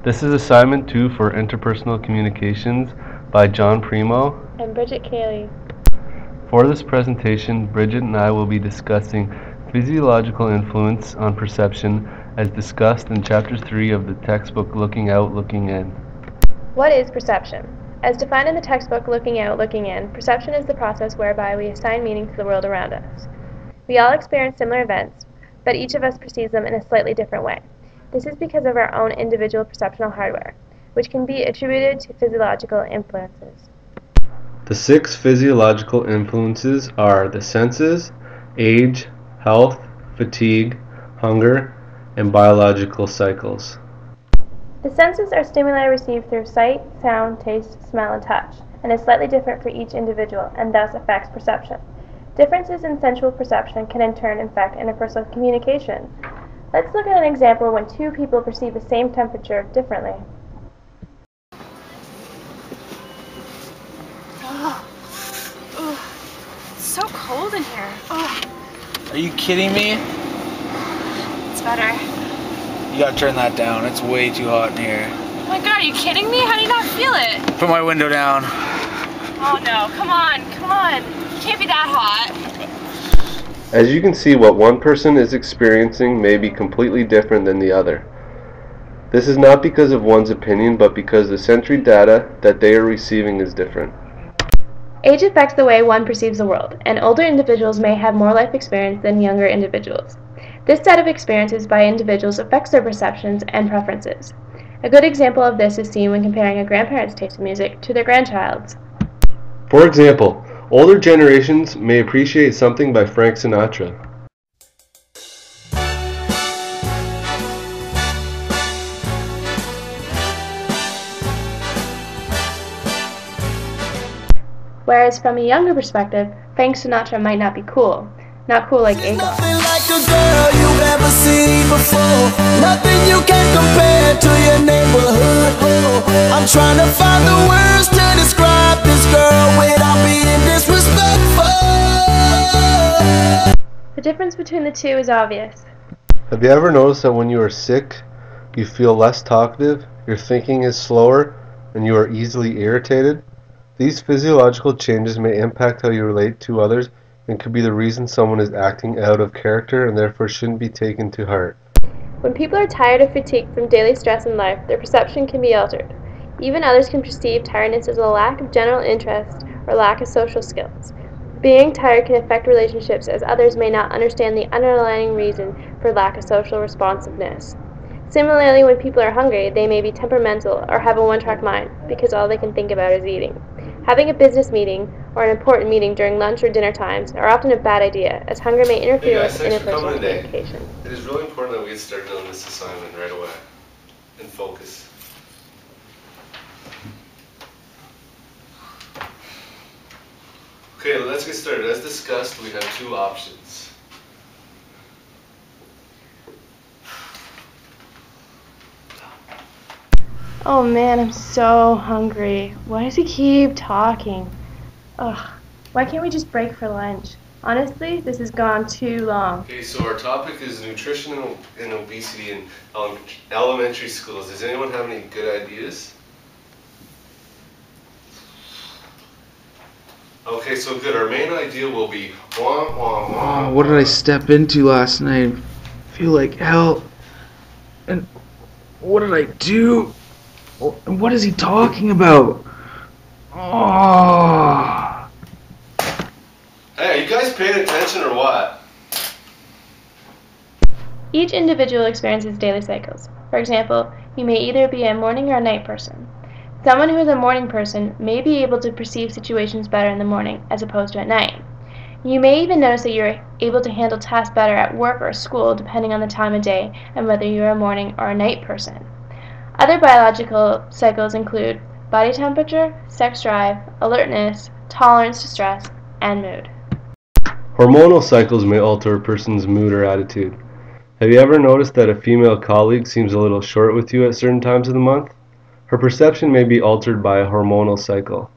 This is assignment 2 for interpersonal communications by John Primo and Bridget Cayley. For this presentation, Bridget and I will be discussing physiological influence on perception as discussed in Chapter 3 of the textbook Looking Out, Looking In. What is perception? As defined in the textbook Looking Out, Looking In, perception is the process whereby we assign meaning to the world around us. We all experience similar events, but each of us perceives them in a slightly different way. This is because of our own individual perceptual hardware, which can be attributed to physiological influences. The 6 physiological influences are the senses, age, health, fatigue, hunger, and biological cycles. The senses are stimuli received through sight, sound, taste, smell, and touch, and is slightly different for each individual and thus affects perception. Differences in sensual perception can in turn affect interpersonal communication. Let's look at an example when two people perceive the same temperature differently. It's so cold in here. Are you kidding me? It's better. You gotta turn that down. It's way too hot in here. Oh my god, are you kidding me? How do you not feel it? Put my window down. Oh no, come on. It can't be that hot. As you can see, what one person is experiencing may be completely different than the other. This is not because of one's opinion, but because the sensory data that they are receiving is different. Age affects the way one perceives the world, and older individuals may have more life experience than younger individuals. This set of experiences by individuals affects their perceptions and preferences. A good example of this is seen when comparing a grandparent's taste in music to their grandchild's. For example, older generations may appreciate something by Frank Sinatra. Whereas from a younger perspective, Frank Sinatra might not be cool. Not cool like Agar. Nothing like a girl you've ever seen before. Nothing you can compare to your neighborhood. I'm trying to find the words to describe this girl without being disrespectful. The difference between the two is obvious. Have you ever noticed that when you are sick, you feel less talkative, your thinking is slower, and you are easily irritated? These physiological changes may impact how you relate to others and could be the reason someone is acting out of character and therefore shouldn't be taken to heart. When people are tired or fatigued from daily stress in life, their perception can be altered. Even others can perceive tiredness as a lack of general interest or lack of social skills. Being tired can affect relationships as others may not understand the underlying reason for lack of social responsiveness. Similarly, when people are hungry, they may be temperamental or have a one-track mind because all they can think about is eating. Having a business meeting or an important meeting during lunch or dinner times are often a bad idea, as hunger may interfere with interpersonal communication. It is really important that we get started on this assignment right away and focus. Okay, let's get started. As discussed, we have 2 options. Oh man, I'm so hungry. Why does he keep talking? Ugh, why can't we just break for lunch? Honestly, this has gone too long. Okay, so our topic is nutrition and obesity in elementary schools. Does anyone have any good ideas? Okay, so good. Our main idea will be wah, wah, wah. Oh, what did I step into last night? I feel like hell. And what did I do? And what is he talking about? Oh. Hey, are you guys paying attention or what? Each individual experiences daily cycles. For example, you may either be a morning or a night person. Someone who is a morning person may be able to perceive situations better in the morning as opposed to at night. You may even notice that you're able to handle tasks better at work or school depending on the time of day and whether you're a morning or a night person. Other biological cycles include body temperature, sex drive, alertness, tolerance to stress, and mood. Hormonal cycles may alter a person's mood or attitude. Have you ever noticed that a female colleague seems a little short with you at certain times of the month? Her perception may be altered by a hormonal cycle.